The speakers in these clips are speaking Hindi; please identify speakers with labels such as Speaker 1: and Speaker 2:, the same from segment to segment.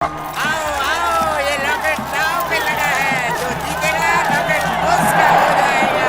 Speaker 1: आओ आओ, ये रॉकेट दांव पे लगा है। जो जीतेगा रॉकेट उसका हो जाएगा।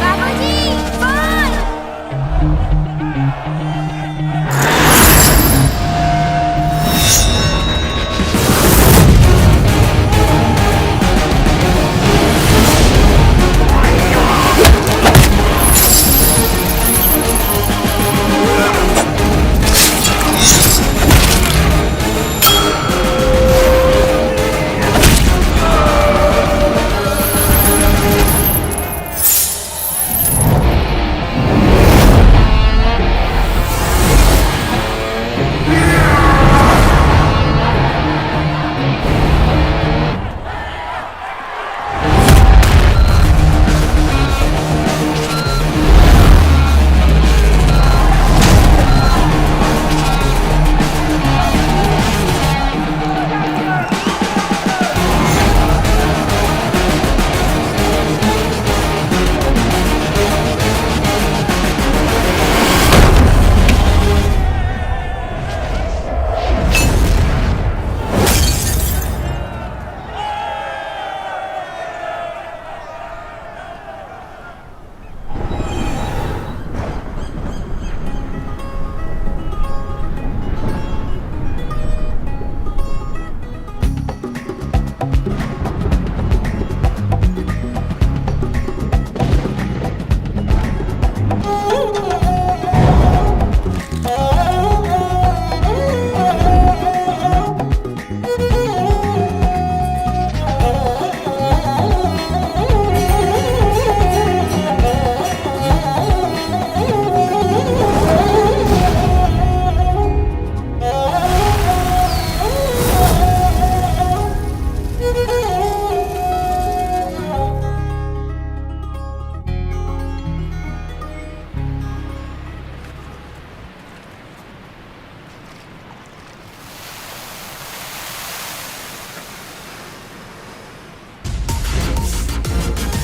Speaker 2: बाबूजी, बॉल!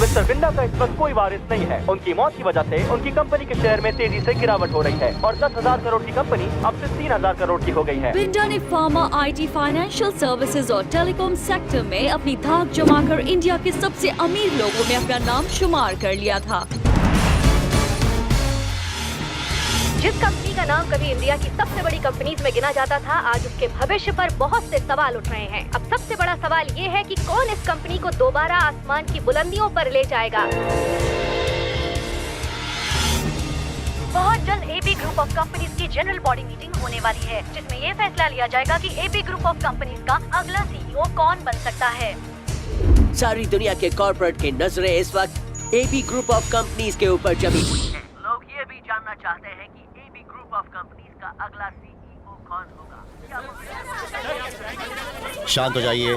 Speaker 3: मिस्टर बिंदा का इस वक्त कोई वारिस नहीं है। उनकी मौत की वजह से उनकी कंपनी के शेयर में तेजी से गिरावट हो रही है और 10,000 करोड़ की कंपनी अब से 3,000 करोड़ की हो गई है।
Speaker 4: बिंडा ने फार्मा, आईटी, फाइनेंशियल सर्विसेज और टेलीकॉम सेक्टर में अपनी धाक जमाकर इंडिया के सबसे अमीर लोगों में अपना नाम शुमार कर लिया था।
Speaker 2: जिस कंपनी का नाम कभी इंडिया की सबसे बड़ी कंपनीज में गिना जाता था, आज उसके भविष्य पर बहुत से सवाल उठ रहे हैं। अब सबसे बड़ा सवाल ये है कि कौन इस कंपनी को दोबारा आसमान की बुलंदियों पर ले जाएगा। बहुत जल्द एबी ग्रुप ऑफ कंपनीज की जनरल बॉडी मीटिंग होने वाली है, जिसमें ये फैसला लिया जाएगा कि एबी ग्रुप ऑफ कंपनीज का अगला सीईओ कौन बन सकता है।
Speaker 5: सारी दुनिया के कॉर्पोरेट की नजरें इस वक्त एबी ग्रुप ऑफ कंपनीज के ऊपर जमी हुई हैं।
Speaker 3: लोग ये भी जानना चाहते हैं कि एबी ग्रुप ऑफ कंपनीज का अगला सीईओ कौन होगा।
Speaker 6: शांत हो जाइए।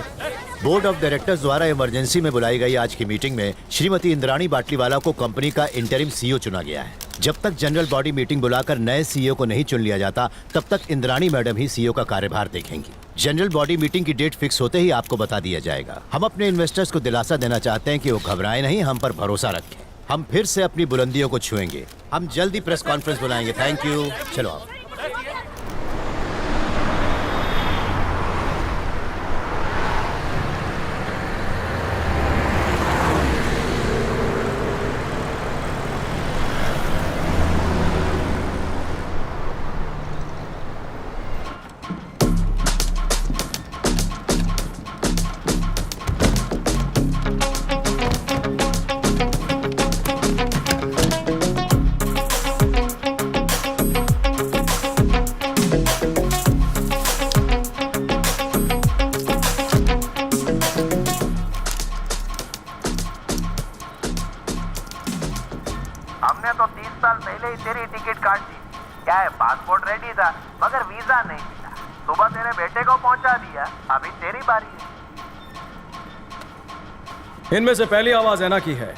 Speaker 6: बोर्ड ऑफ डायरेक्टर्स द्वारा इमरजेंसी में बुलाई गई आज की मीटिंग में श्रीमती इंद्राणी बाटलीवाला को कंपनी का इंटरिम सीईओ चुना गया है। जब तक जनरल बॉडी मीटिंग बुलाकर नए सीईओ को नहीं चुन लिया जाता, तब तक इंद्राणी मैडम ही सीईओ का कार्यभार देखेंगी। जनरल बॉडी मीटिंग की डेट फिक्स होते ही आपको बता दिया जाएगा। हम अपने इन्वेस्टर्स को दिलासा देना चाहते हैं कि वो घबराएं नहीं, हम पर भरोसा रखें। हम फिर से अपनी बुलंदियों को छुएंगे। हम जल्दी प्रेस कॉन्फ्रेंस बुलाएंगे। Thank you. चलो आप।
Speaker 7: तेरी टिकट काट दी। क्या है, पासपोर्ट रेडी था मगर वीजा नहीं मिला। सुबह तेरे बेटे को पहुंचा दिया, अभी तेरी बारी है।
Speaker 8: इनमें से पहली आवाज ऐना की है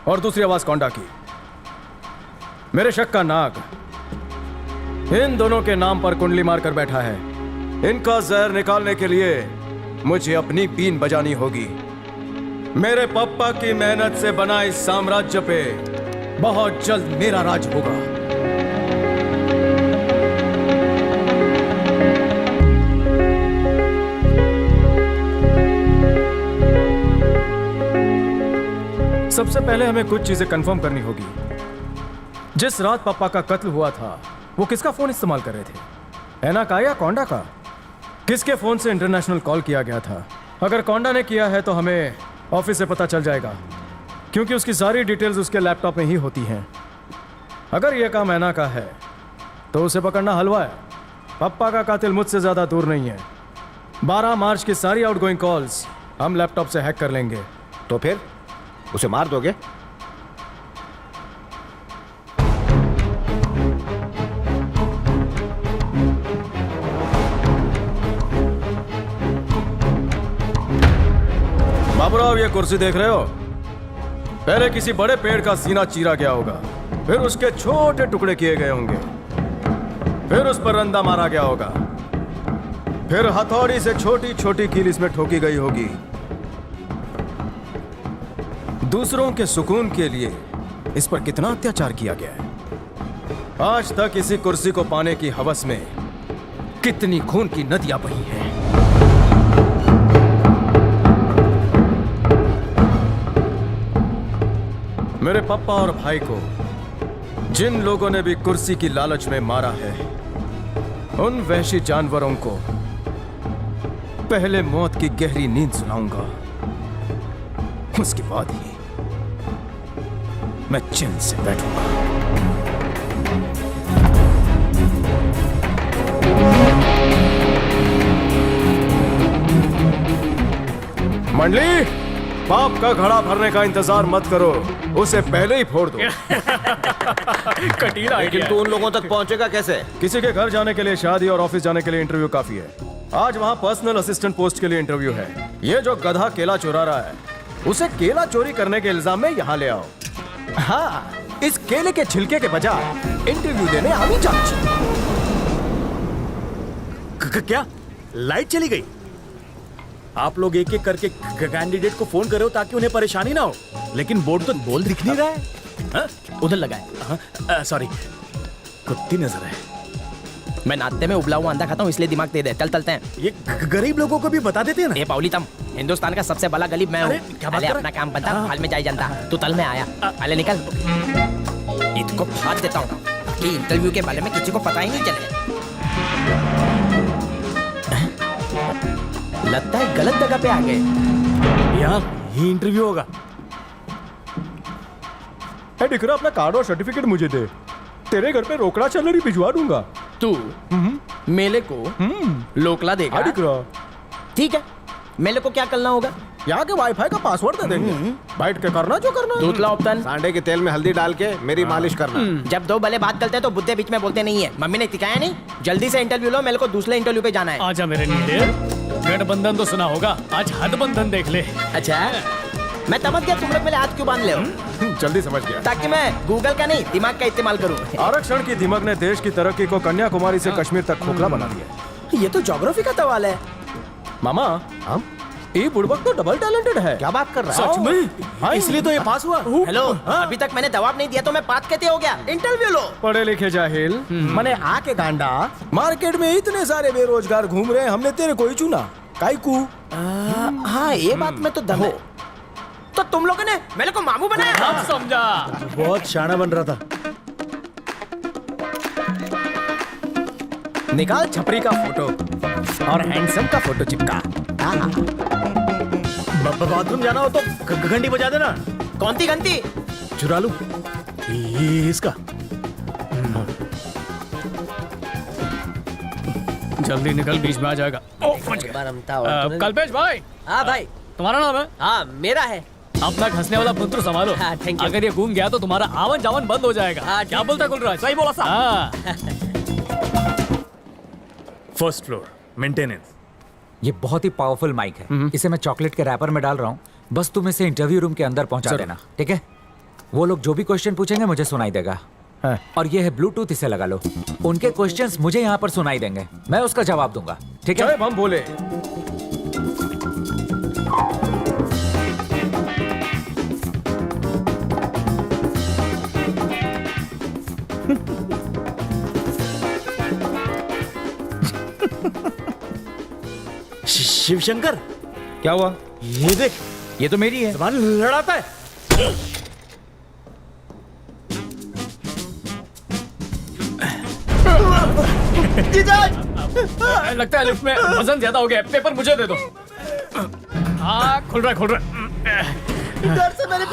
Speaker 8: और दूसरी आवाज कोंडा की। मेरे शक का नाग इन दोनों के नाम पर कुंडली मारकर बैठा है। इनका जहर निकालने के लिए मुझे अपनी बीन बजानी होगी। मेरे पापा की मेहनत से बना इस साम्राज्य पे बहुत जल्द मेरा राज होगा। सबसे पहले हमें कुछ चीजें कंफर्म करनी होगी। जिस रात पापा का कत्ल हुआ था वो किसका फोन इस्तेमाल कर रहे थे, ऐना का या कोंडा का? किसके फोन से इंटरनेशनल कॉल किया गया था? अगर कोंडा ने किया है तो हमें ऑफिस से पता चल जाएगा, क्योंकि उसकी सारी डिटेल्स उसके लैपटॉप में ही होती हैं। अगर यह काम ऐना का है तो उसे पकड़ना हलवा है। पापा का कातिल मुझसे ज्यादा दूर नहीं है। 12 मार्च की सारी आउटगोइंग कॉल्स हम लैपटॉप से हैक कर लेंगे।
Speaker 9: तो फिर उसे मार दोगे?
Speaker 8: बाबूराव, ये कुर्सी देख रहे हो? पहले किसी बड़े पेड़ का सीना चीरा गया होगा, फिर उसके छोटे टुकड़े किए गए होंगे, फिर उस पर रंदा मारा गया होगा, फिर हथौड़ी से छोटी छोटी कील इसमें ठोकी गई होगी। दूसरों के सुकून के लिए इस पर कितना अत्याचार किया गया है। आज तक इसी कुर्सी को पाने की हवस में कितनी खून की नदियां बही हैं। मेरे पापा और भाई को जिन लोगों ने भी कुर्सी की लालच में मारा है, उन वहशी जानवरों को पहले मौत की गहरी नींद सुनाऊंगा, उसके बाद ही मैं चैन से बैठूंगा। मंडली, बाप का घड़ा भरने का इंतजार मत करो, उसे पहले ही फोड़ दो।
Speaker 9: कटीला लेकिन तू उन लोगों तक पहुंचेगा कैसे?
Speaker 8: किसी के घर जाने के लिए शादी और ऑफिस जाने के लिए इंटरव्यू काफी है। आज वहाँ पर्सनल असिस्टेंट पोस्ट के लिए इंटरव्यू है। ये जो गधा केला चुरा रहा है, उसे केला चोरी करने के इल्जाम में यहाँ ले आओ। हाँ, इस केले के छिलके के बजाय इंटरव्यू देने आमी जांच।
Speaker 9: क्या लाइट चली गई? आप लोग एक एक करके कैंडिडेट को फोन करो ताकि उन्हें परेशानी ना हो, लेकिन बोर्ड तो बोल दिख नहीं रहा है।
Speaker 10: उधर लगा है।
Speaker 9: सॉरी, कुत्ती नजर है।
Speaker 10: मैं नाश्ते में उबला हुआ अंडा खाता हूँ, इसलिए दिमाग तेज है। चल चलते हैं।
Speaker 9: ये गरीब लोगों को भी बता देते हैं ना।
Speaker 10: ये पाउली तम, हिंदुस्तान का सबसे बड़ा गरीब मैं हूँ।
Speaker 9: क्या बात कर रहा है?
Speaker 10: अपना काम बनता, हाल में जाए जनता। तू तल में आया, पहले निकल। इसको फाड़ देता हूँ कि इंटरव्यू के बारे में किसी को पता ही नहीं चले। लगता है गलत जगह पे आ गए।
Speaker 9: यहाँ ये इंटरव्यू होगा।
Speaker 8: डिकरा, अपना कार्ड और सर्टिफिकेट मुझे दे। तेरे घर पे रोकड़ा सैलरी भिजवा दूंगा।
Speaker 10: तू मेले को लोकला देगा?
Speaker 8: डिकरा,
Speaker 10: ठीक है, मेले को क्या करना होगा?
Speaker 8: यहाँ के वाईफाई का पासवर्ड दे देंगे। बैठ के करना जो करना।
Speaker 10: दूसरा ऑप्शन,
Speaker 9: सांडे के तेल में हल्दी डाल के मेरी मालिश करना।
Speaker 10: जब दो भले बात करते हैं तो बुद्धे बीच में बोलते नहीं है। मम्मी ने सिखाया नहीं? जल्दी से इंटरव्यू लो, मेरे को दूसरे इंटरव्यू पे जाना है।
Speaker 11: आजा मेरे नीले, गठबंधन तो सुना होगा, आज हथबंधन देख ले।
Speaker 10: अच्छा, मैं समझ गया तुम लोग मेरे हाथ क्यों बांध ले हो।
Speaker 8: जल्दी समझ गया।
Speaker 10: ताकि मैं गूगल का नहीं दिमाग का इस्तेमाल करूं।
Speaker 8: आरक्षण की दिमक ने देश की तरक्की को कन्याकुमारी से कश्मीर तक खोखला बना दिया।
Speaker 10: ये तो ज्योग्राफी का सवाल है।
Speaker 8: मामा, हम ये बुड़बक तो डबल टैलेंटेड है।
Speaker 9: क्या बात कर रहा है?
Speaker 8: सच में?
Speaker 9: हाँ, इसलिए तो ये पास हुआ।
Speaker 10: हेलो, अभी तक मैंने जवाब नहीं दिया तो मैं पास कैसे हो गया? इंटरव्यू लो।
Speaker 8: पढ़े लिखे जाहिल, मने आके गांडा। मार्केट में इतने सारे बेरोजगार घूम रहे हैं, हमने तेरे को ही चुना। काईकू?
Speaker 10: हाँ, ये बात में तो दम है। तो तुम लोगों ने मेरे को मामू बनाया?
Speaker 11: अब समझा।
Speaker 9: बहुत शाना बन रहा था।
Speaker 8: निकाल छपरी का फोटो और हैंडसम का फोटो चिपका।
Speaker 9: बाथरूम जाना हो तो घंटी बजा देना।
Speaker 10: कौन सी घंटी?
Speaker 9: चुरा लूं ये इसका।
Speaker 11: जल्दी निकल, बीच में आ जाएगा। कल्पेश भाई।
Speaker 10: हाँ भाई।
Speaker 11: तुम्हारा नाम है?
Speaker 10: हाँ, मेरा है।
Speaker 11: अपना घसने वाला पुत्र संभालो।
Speaker 10: हाँ, thank you।
Speaker 11: अगर ये घूम गया तो तुम्हारा आवन जावन बंद हो जाएगा।
Speaker 10: हाँ,
Speaker 11: क्या बोलता है गुलराज?
Speaker 10: सही बोला साहब।
Speaker 11: हाँ।
Speaker 9: First floor maintenance.
Speaker 12: ये बहुत ही पावरफुल माइक है। इसे मैं चॉकलेट के रैपर में डाल रहा हूँ। बस तुम इसे इंटरव्यू रूम के अंदर पहुंचा देना, ठीक है? वो लोग जो भी क्वेश्चन पूछेंगे मुझे सुनाई देगा।
Speaker 8: हाँ।
Speaker 12: और ये है ब्लूटूथ, इसे लगा लो। उनके क्वेश्चंस मुझे यहाँ पर सुनाई देंगे, मैं उसका जवाब दूंगा, ठीक है?
Speaker 8: जय हम बोले।
Speaker 9: शिवशंकर,
Speaker 8: क्या हुआ?
Speaker 9: ये देख,
Speaker 12: ये तो मेरी है।
Speaker 9: जबान लड़ाता है।
Speaker 11: लगता है लिफ्ट में वजन ज्यादा हो गया। पेपर मुझे दे दो। हाँ, खुल रहा है।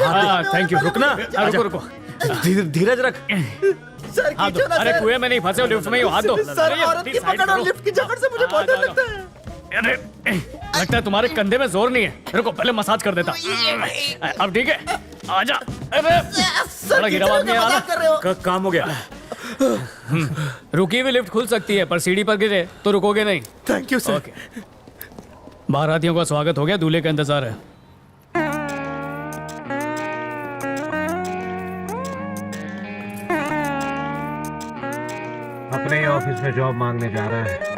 Speaker 11: हाँ, थैंक यू।
Speaker 9: रुकना।
Speaker 11: रुको।
Speaker 9: धीरज रख।
Speaker 10: सर
Speaker 11: हाथ दो। अरे कुएं में नहीं फंसे हो, लिफ्ट में ही हाथ दो।
Speaker 10: सर, औरत की पकड़ और लिफ्ट की जकड़ से मुझे बहुत डर लगता है।
Speaker 11: अरे लगता है तुम्हारे कंधे में जोर नहीं है। रुको, पहले मसाज कर देता। अब ठीक है, आजा। अरे बड़ा गिरा आदमी है ना।
Speaker 9: काम हो गया।
Speaker 11: रुकी हुई लिफ्ट खुल सकती है, पर सीढ़ी पर गिरे तो रुकोगे नहीं।
Speaker 9: Thank you sir.
Speaker 11: बारातियों का स्वागत हो गया, दूल्हे का इंतजार है।
Speaker 13: अपने ऑफिस में जॉब मांगने जा रहा है।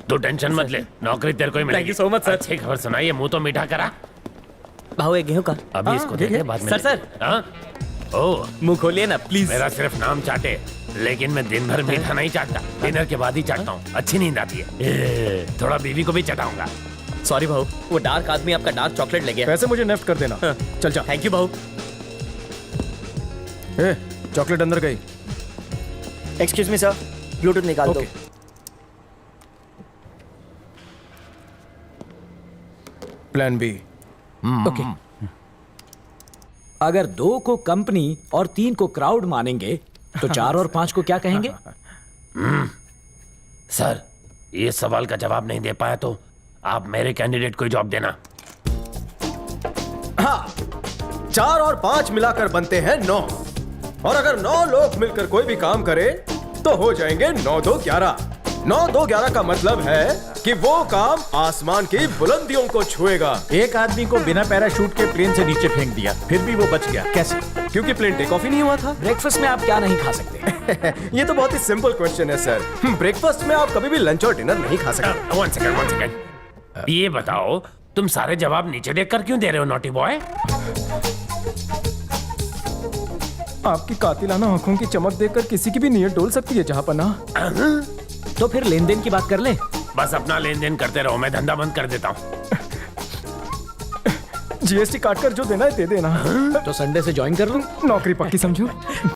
Speaker 1: तू टेंशन मत ले, नौकरी तेरे को ही मिलेगी।
Speaker 10: Thank you so much sir.
Speaker 1: अच्छी खबर सुनाइए, मुंह तो मीठा करा।
Speaker 10: भाव एक गेहूं का।
Speaker 1: अभी इसको दे दे, बाद में
Speaker 10: सर।
Speaker 1: हाँ? ओ,
Speaker 10: मुंह खोलिए ना प्लीज।
Speaker 1: मेरा सिर्फ नाम चाटे, लेकिन मैं दिन भर मीठा नहीं चाटता। डिनर के बाद ही चाटता हूँ, अच्छी नींद आती है। थोड़ा बीवी को भी चटाऊंगा।
Speaker 10: सॉरी भाऊ, वो डार्क आदमी आपका डार्क चॉकलेट ले गया।
Speaker 8: पैसे मुझे नेफ्ट कर देना। चल जा।
Speaker 10: थैंक यू भाऊ।
Speaker 8: चॉकलेट अंदर गई।
Speaker 10: एक्सक्यूज मी सर, ब्लूटूथ निकाल दो।
Speaker 8: Plan B.
Speaker 12: ओके। अगर 2 को कंपनी और 3 को क्राउड मानेंगे तो 4 और 5 को क्या कहेंगे?
Speaker 1: सर, ये सवाल का जवाब नहीं दे पाया तो आप मेरे कैंडिडेट को जॉब देना।
Speaker 8: हाँ, 4 और 5 मिलाकर बनते हैं 9, और अगर 9 लोग मिलकर कोई भी काम करें तो हो जाएंगे 9 2 11। 9 2 11 का मतलब है कि वो काम आसमान की बुलंदियों को छुएगा।
Speaker 9: एक आदमी को बिना पैराशूट के प्लेन से नीचे फेंक दिया, फिर भी वो बच गया।
Speaker 8: कैसे? क्योंकि प्लेन टेक ऑफ ही नहीं हुआ था।
Speaker 12: ब्रेकफास्ट में आप क्या नहीं खा सकते?
Speaker 8: ये तो बहुत ही सिंपल क्वेश्चन है सर। ब्रेकफास्ट में आप कभी भी लंच और डिनर नहीं खा सकते।
Speaker 1: One second. ये बताओ, तुम सारे जवाब नीचे देखकर क्यों दे रहे हो, नॉटी बॉय?
Speaker 8: आपकी कातिलाना आंखों की चमक देखकर किसी की भी नीयत डोल सकती है जहांपना।
Speaker 12: तो फिर लेन देन की बात कर ले।
Speaker 1: बस अपना लेन देन करते रहो, मैं धंधा बंद कर देता हूँ।
Speaker 8: जीएसटी काटकर जो देना है दे देना।
Speaker 12: तो संडे से ज्वाइन कर लूं?
Speaker 8: नौकरी पक्की समझो।